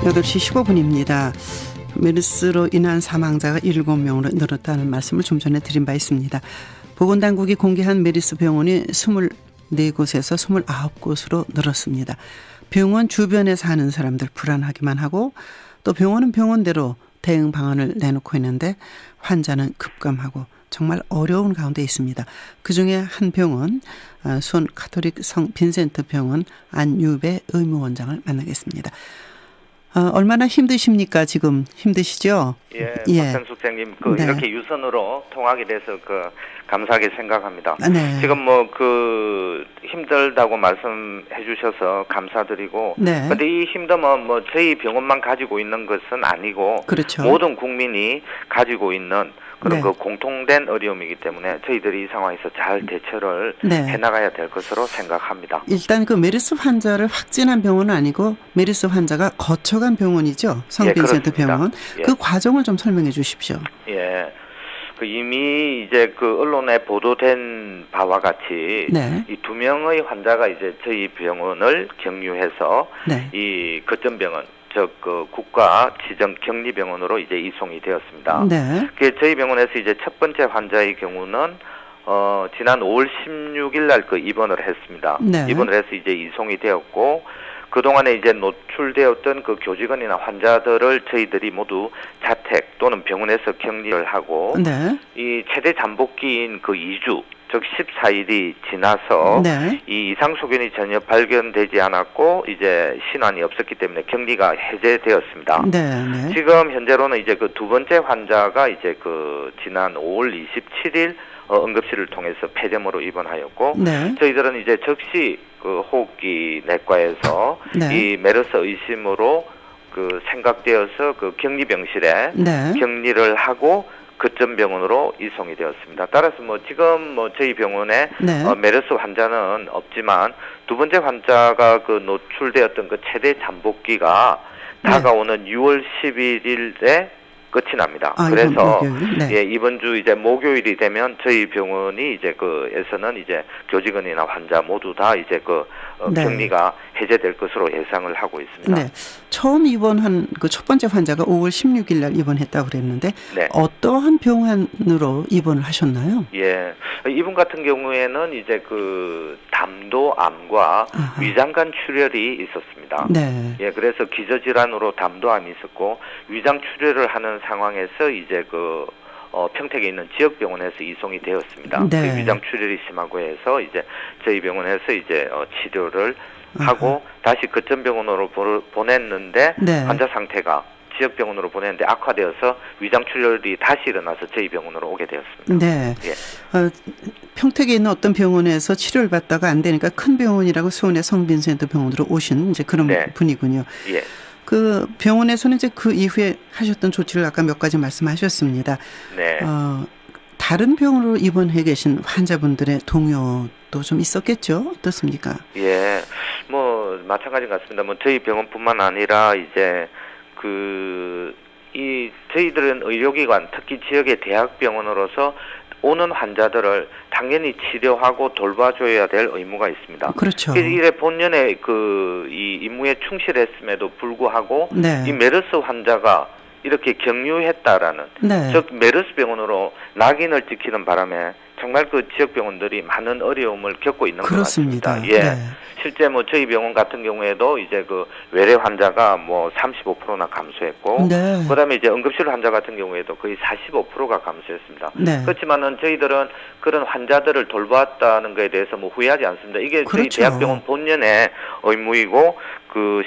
8시 15분입니다. 메르스로 인한 사망자가 7명으로 늘었다는 말씀을 좀 전에 드린 바 있습니다. 보건당국이 공개한 메르스 병원이 24곳에서 29곳으로 늘었습니다. 병원 주변에 사는 사람들 불안하기만 하고 또 병원은 병원대로 대응 방안을 내놓고 있는데 환자는 급감하고 정말 어려운 가운데 있습니다. 그중에 한 병원 수원 가톨릭 성 빈센트 병원 안유배 의무원장을 만나겠습니다. 얼마나 힘드십니까? 지금 힘드시죠? 예, 박현숙 선생님, 네. 이렇게 유선으로 통하게 돼서 감사하게 생각합니다. 네. 지금 힘들다고 말씀해 주셔서 감사드리고, 네. 근데 이 힘듦은 저희 병원만 가지고 있는 것은 아니고, 그렇죠. 모든 국민이 가지고 있는 그런 네. 공통된 어려움이기 때문에 저희들이 이 상황에서 잘 대처를 네. 해나가야 될 것으로 생각합니다. 일단 메르스 환자를 확진한 병원은 아니고 메르스 환자가 거쳐간 병원이죠. 성 빈센트 병원. 예. 그 과정을 좀 설명해 주십시오. 예. 이미 언론에 보도된 바와 같이 네. 이 2명의 환자가 저희 병원을 격리해서 네. 이 거점병원 국가 지정 격리병원으로 이송이 되었습니다. 네. 저희 병원에서 첫 번째 환자의 경우는 지난 5월 16일 날 입원을 했습니다. 네. 입원을 해서 이송이 되었고, 그동안에 노출되었던 교직원이나 환자들을 저희들이 모두 자택 또는 병원에서 격리를 하고, 네. 이 최대 잠복기인 2주, 즉 14일이 지나서 네. 이 이상 소견이 전혀 발견되지 않았고 신환이 없었기 때문에 격리가 해제되었습니다. 네. 네. 지금 현재로는 두 번째 환자가 지난 5월 27일 응급실을 통해서 폐렴으로 입원하였고, 네. 저희들은 즉시 호흡기 내과에서 네. 이 메르스 의심으로 생각되어서 격리병실에 네. 격리를 하고 거점병원으로 이송이 되었습니다. 따라서 지금 저희 병원에 네. 메르스 환자는 없지만 두 번째 환자가 노출되었던 최대 잠복기가 네. 다가오는 6월 11일에 끝이 납니다. 그래서 네. 이번 주 목요일이 되면 저희 병원이 에서는 교직원이나 환자 모두 다 네. 격리가 해제될 것으로 예상을 하고 있습니다. 네. 처음 입원한 첫 번째 환자가 5월 16일 날 입원했다고 그랬는데 네. 어떠한 병원으로 입원을 하셨나요? 예. 이분 같은 경우에는 담도암과 아하. 위장관 출혈이 있었습니다. 네. 예, 그래서 기저질환으로 담도암이 있었고 위장 출혈을 하는 상황에서 평택에 있는 지역 병원에서 이송이 되었습니다. 네. 위장 출혈이 심하고 해서 저희 병원에서 치료를 하고 다시 거점병원으로 보냈는데 네. 환자 상태가 지역 병원으로 보냈는데 악화되어서 위장 출혈이 다시 일어나서 저희 병원으로 오게 되었습니다. 네. 예. 평택에 있는 어떤 병원에서 치료를 받다가 안 되니까 큰 병원이라고 수원의 성 빈센트 병원으로 오신 그런 네. 분이군요. 예. 그 병원에서는 그 이후에 하셨던 조치를 아까 몇 가지 말씀하셨습니다. 네. 다른 병원으로 입원해 계신 환자분들의 동요도 좀 있었겠죠? 어떻습니까? 예. 마찬가지 같습니다. 저희 병원뿐만 아니라 저희들은 의료기관, 특히 지역의 대학병원으로서 오는 환자들을 당연히 치료하고 돌봐줘야 될 의무가 있습니다. 그렇죠. 이래 본연의 이 임무에 충실했음에도 불구하고 네. 이 메르스 환자가 이렇게 격리했다라는, 네. 즉 메르스 병원으로 낙인을 찍히는 바람에 정말 지역 병원들이 많은 어려움을 겪고 있는 그렇습니다. 것 같습니다. 예. 네. 실제 저희 병원 같은 경우에도 외래 환자가 35%나 감소했고, 네. 그다음에 응급실 환자 같은 경우에도 거의 45%가 감소했습니다. 네. 그렇지만은 저희들은 그런 환자들을 돌봤다는 것에 대해서 후회하지 않습니다. 이게 그렇죠. 저희 대학병원 본연의 의무이고,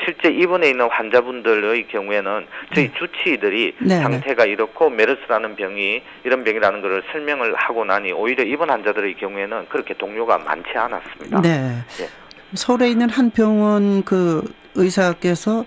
실제 입원해 있는 환자분들의 경우에는 저희 주치의들이 네. 상태가 이렇고 메르스라는 병이 이런 병이라는 것을 설명을 하고 나니 오히려 입원 환자들의 경우에는 그렇게 동료가 많지 않았습니다. 네. 예. 서울에 있는 한 병원 의사께서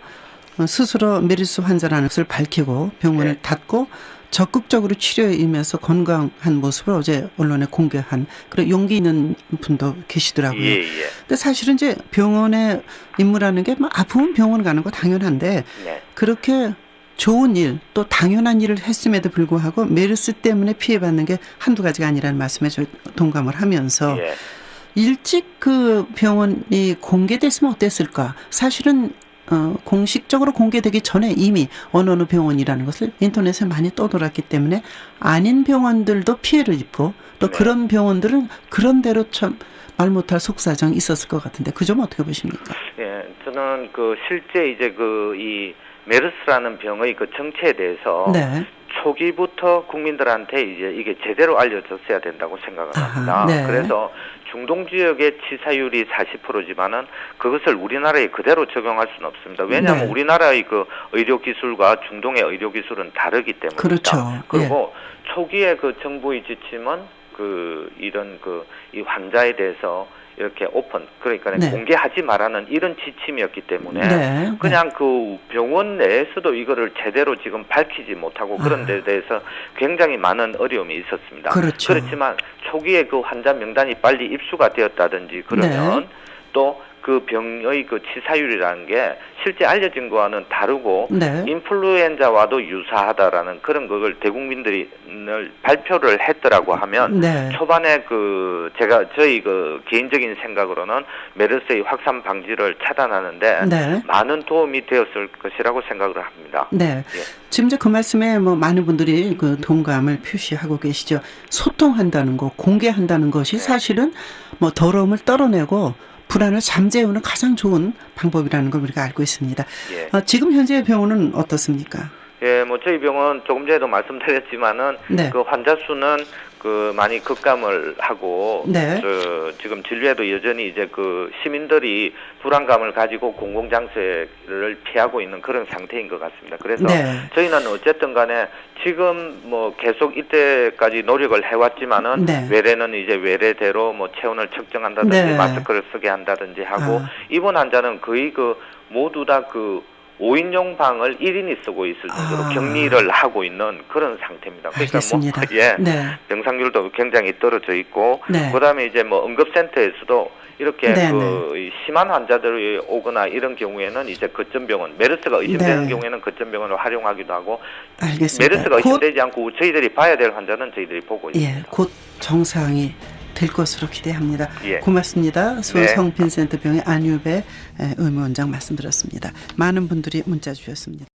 스스로 메르스 환자라는 것을 밝히고 병원을 네. 닫고 적극적으로 치료에 임해서 건강한 모습을 어제 언론에 공개한 그런 용기 있는 분도 계시더라고요. 예. 근데 사실은 병원의 임무라는 게 아프면 병원 가는 거 당연한데 네. 그렇게 좋은 일, 또 당연한 일을 했음에도 불구하고 메르스 때문에 피해받는 게 한두 가지가 아니라는 말씀에 저 동감을 하면서 일찍 병원이 공개됐으면 어땠을까? 사실은 공식적으로 공개되기 전에 이미 어느 병원이라는 것을 인터넷에 많이 떠돌았기 때문에 아닌 병원들도 피해를 입고 또 네. 그런 병원들은 그런 대로 참 말 못할 속사정이 있었을 것 같은데 그 점 어떻게 보십니까? 예, 저는 실제 이제 이 메르스라는 병의 정체에 대해서 네. 초기부터 국민들한테 이제 이게 제대로 알려졌어야 된다고 생각을 합니다. 네. 그래서 중동 지역의 치사율이 40%지만은 그것을 우리나라에 그대로 적용할 수는 없습니다. 왜냐하면 네. 우리나라의 의료 기술과 중동의 의료 기술은 다르기 때문입니다. 그렇죠. 그리고 초기에 정부의 지침은 이런 이 환자에 대해서 이렇게 오픈, 그러니까 네. 공개하지 말라는 이런 지침이었기 때문에 네. 그냥 병원 내에서도 이거를 제대로 지금 밝히지 못하고 그런 데 대해서 굉장히 많은 어려움이 있었습니다. 그렇죠. 그렇지만 초기에 환자 명단이 빨리 입수가 되었다든지 그러면 네. 또 그 병의 치사율이라는 게 실제 알려진 거와는 다르고 네. 인플루엔자와도 유사하다라는 그런 걸 대국민들이 발표를 했더라고 하면 네. 초반에 저희 개인적인 생각으로는 메르스의 확산 방지를 차단하는데 네. 많은 도움이 되었을 것이라고 생각을 합니다. 네. 예. 지금 그 말씀에 많은 분들이 동감을 표시하고 계시죠. 소통한다는 거, 공개한다는 것이 네. 사실은 더러움을 떨어내고 불안을 잠재우는 가장 좋은 방법이라는 걸 우리가 알고 있습니다. 예. 지금 현재 병원은 어떻습니까? 예, 저희 병원 조금 전에도 말씀드렸지만은 네. 환자 수는 많이 급감을 하고 네. 지금 진료에도 여전히 이제 시민들이 불안감을 가지고 공공장소를 피하고 있는 그런 상태인 것 같습니다. 그래서 네. 저희는 어쨌든 간에 지금 계속 이때까지 노력을 해왔지만은 네. 외래는 이제 외래대로 체온을 측정한다든지 네. 마스크를 쓰게 한다든지 하고 입원 환자는 거의 모두 다 5인용 방을 1인이 쓰고 있을 정도로 격리를 하고 있는 그런 상태입니다. 그러니까 알겠습니다. 네. 병상률도 굉장히 떨어져 있고, 네. 그다음에 이제 응급센터에서도 이렇게 네, 심한 환자들이 오거나 이런 경우에는 이제 거점병원, 메르스가 의심되는 네. 경우에는 거점병원을 활용하기도 하고, 알겠습니다. 메르스가 의심되지 않고 저희들이 봐야 될 환자는 저희들이 보고 있습니다. 예, 곧 정상이 될 것으로 기대합니다. 예. 고맙습니다. 수원 네. 성빈센터병의 안유배 의무원장 말씀 들었습니다. 많은 분들이 문자 주셨습니다.